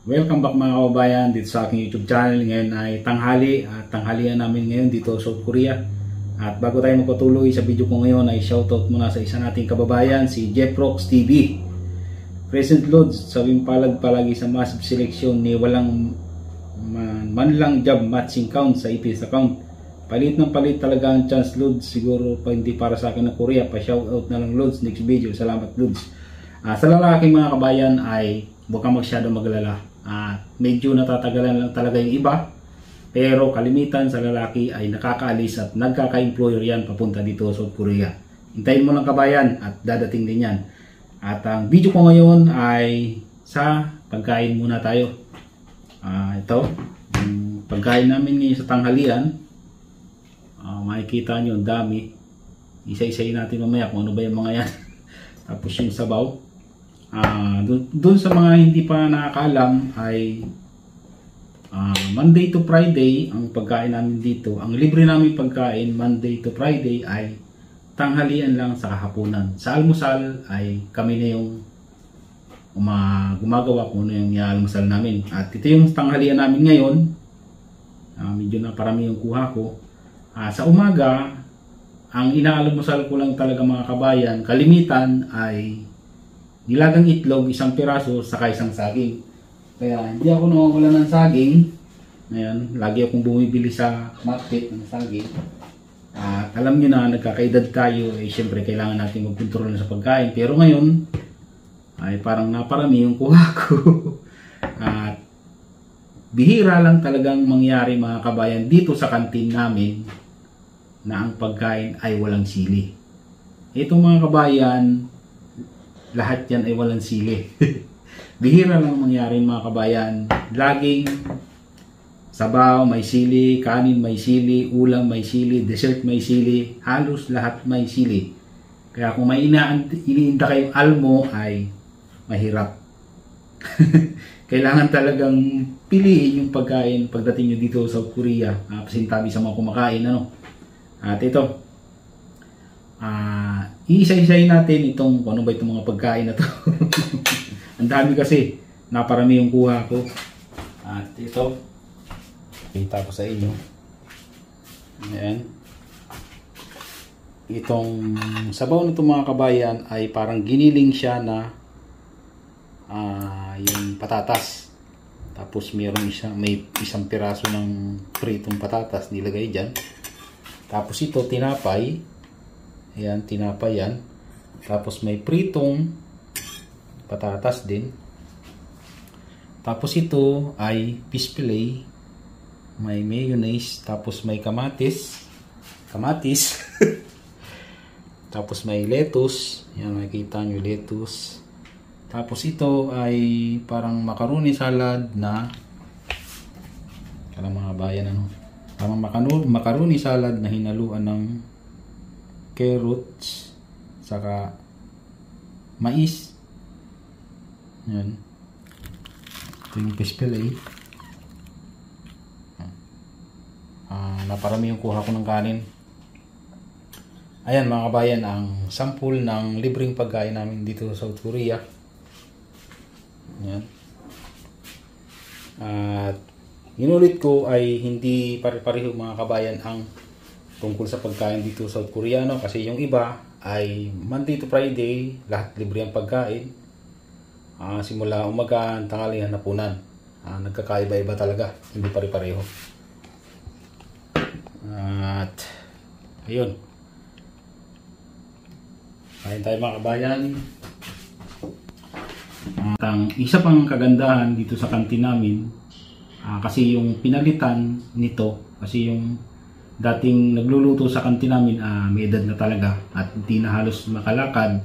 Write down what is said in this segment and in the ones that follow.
Welcome back mga kababayan dito sa aking YouTube channel. Ngayon ay tanghali at tanghalian namin ngayon dito sa South Korea. At bago tayo magpatuloy sa video ko ngayon ay shoutout muna sa isa nating kababayan, si Jeffrox TV. Present Lods, sabing palad palagi sa massive selection ni walang man lang job matching count sa EPS account. Palit ng palit talaga ang chance Lods. Siguro pa hindi para sa akin na Korea, pa shoutout na lang Lods next video. Salamat Lods. Sa lalaking mga kabayan ay huwag kang masyado maglala. Medyo natatagalan lang talaga yung iba, pero kalimitan sa lalaki ay nakakaalis at nagkaka-employer yan papunta dito sa South Korea. Hintayin mo lang kabayan at dadating din yan. At ang video ko ngayon ay sa pagkain muna tayo. Ito, yung pagkain namin ngayon sa tanghalian. Makikita nyo ang dami. Isa-isayin natin mamaya kung ano ba yung mga yan. Tapos yung sabaw. Doon sa mga hindi pa nakakaalam ay Monday to Friday ang pagkain namin dito. Ang libre namin pagkain Monday to Friday ay tanghalian lang sa kahapunan. Sa almusal ay kami na yung gumagawa kung ano yung almusal namin. At ito yung tanghalian namin ngayon. Medyo na parami yung kuha ko. Sa umaga, ang inaalmusal ko lang talaga mga kabayan, kalimitan ay nilagang itlog, isang piraso, saka isang saging. Kaya hindi ako nawawala ng saging. Ngayon, lagi akong bumibili sa market ng saging. At alam nyo na, nagkakaedad tayo, syempre kailangan natin magkontrol na sa pagkain. Pero ngayon, ay parang naparami yung kuha ko. At bihira lang talagang mangyari mga kabayan dito sa kantin namin na ang pagkain ay walang sili. Itong mga kabayan, lahat yan ay walang sili. Bihira lang mangyari mga kabayan. Laging sabaw may sili, kanin may sili, ulam may sili, dessert may sili, halos lahat may sili. Kaya kung may iniinda kayong almo ay mahirap. Kailangan talagang piliin yung pagkain pagdating nyo dito sa South Korea. Pasintabi sa mga kumakain. At ito, iisa-isayin natin itong ano ba itong mga pagkain na to. Ang dami kasi, naparami yung kuha ko. At ito, kita ko sa inyo. Ayan. Itong sabaw na itong mga kabayan ay parang giniling siya na yung patatas. Tapos may isang piraso ng pritong patatas nilagay dyan. Tapos ito tinapay. Ayan, tinapay yan. Tapos may pritong patatas din. Tapos ito ay fish fillet. May mayonnaise. Tapos may kamatis. Tapos may lettuce. Ayan, makikita nyo lettuce. Tapos ito ay parang macaroni salad na mga bayan parang macaroni salad na hinaluan ng carrots saka mais. Yan. Ito yung fish fillet. Naparami yung kuha ko ng kanin. Ayan mga kabayan, ang sample ng libreng pagkain namin dito sa South Korea. Yan. At inulit ko ay hindi pare-pareho mga kabayan ang tungkol sa pagkain dito sa South Korea, kasi yung iba ay Monday to Friday lahat libre ang pagkain, simula umaga, tanghalian, hapunan. Nagkakaiba-iba talaga, hindi pare-pareho. At ayun, kain tayo mga kabayan. Ang isa pang kagandahan dito sa kantin namin, kasi yung pinalitan nito, kasi yung dating nagluluto sa kantin namin may edad na talaga at hindi na halos makalakad.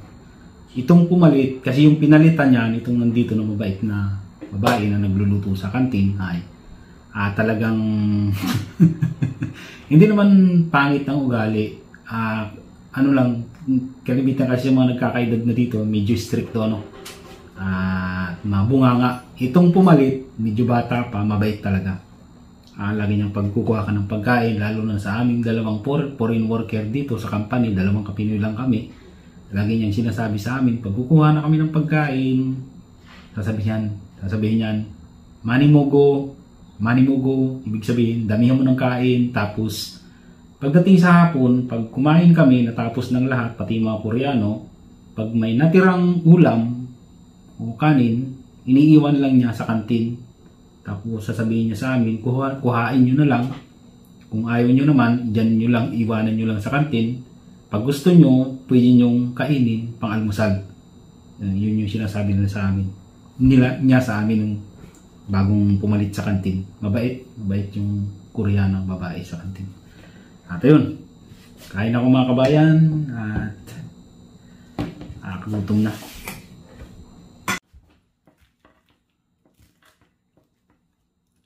Itong pumalit, kasi yung pinalitan niya, itong nandito na mabait na babae na nagluluto sa kantin ay talagang hindi naman pangit ng ugali. Ano lang, kalimitan kasi yung mga nagkakaedad na dito, medyo stricto mabunganga. Itong pumalit, medyo bata pa, mabait talaga. Lagi niyang pagkukuha ka ng pagkain, lalo na sa aming dalawang foreign worker dito sa company, dalawang kapinoy lang kami. Lagi niyang sinasabi sa amin, pag kukuha na kami ng pagkain, sasabihin niyan, manimugo, ibig sabihin, damihan mo ng kain, tapos pagdating sa hapon, pag kumain kami, natapos ng lahat, pati mga Koreano, pag may natirang ulam o kanin, iniiwan lang niya sa kantin. Tapos sasabihin niya sa amin, kuhain nyo na lang. Kung ayaw nyo naman, dyan nyo lang, iwanan nyo lang sa kantin. Pag gusto nyo, pwede nyong kainin pang almusal. Yun yung sinasabi nila sa amin. Niya sa amin nung bagong pumalit sa kantin. Mabait yung Koreanong babae sa kantin. At ayun, kain ako mga kabayan at gutom na.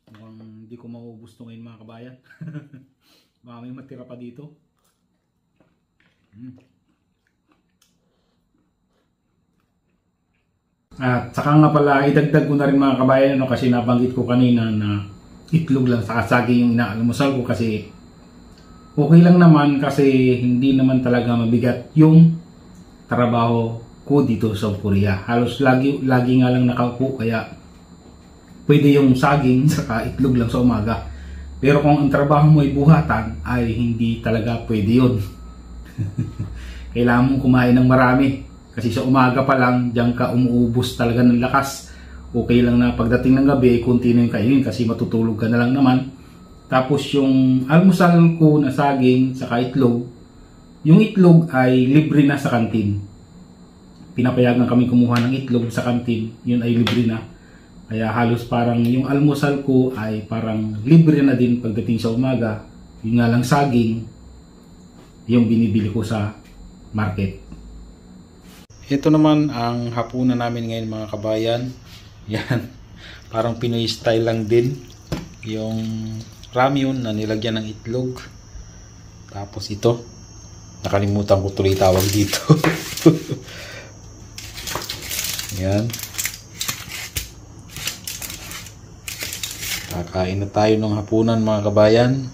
Mukhang hindi ko maubos ito ngayon mga kabayan. Baka may matira pa dito. At saka nga pala, idagdag ko na rin mga kabayan, kasi nabanggit ko kanina na itlog lang sa saging yung inaalmusal ko, kasi okay lang naman, kasi hindi naman talaga mabigat yung trabaho ko dito sa Korea. Halos lagi nga lang nakaupo, kaya pwede yung saging saka itlog lang sa umaga. Pero kung ang trabaho mo ay buhatan, ay hindi talaga pwede yun. Kailangan mong kumain ng marami. Kasi sa umaga pa lang, diyan ka umuubos talaga ng lakas. Okay lang na pagdating ng gabi, konti na yung kainin kasi matutulog ka na lang naman. Tapos yung almusal ko na saging saka itlog, yung itlog ay libre na sa kantin. Pinapayagan kami kumuha ng itlog sa kantin, yun ay libre na. Kaya halos parang yung almusal ko ay parang libre na din pagdating sa umaga. Yung nga lang saging, yung binibili ko sa market. Ito naman ang hapunan namin ngayon mga kabayan. Yan, parang Pinoy style lang din. Yung ramyun na nilagyan ng itlog. Tapos ito, nakalimutan ko tuloy tawag dito. Yan. Kakain na tayo ng hapunan mga kabayan.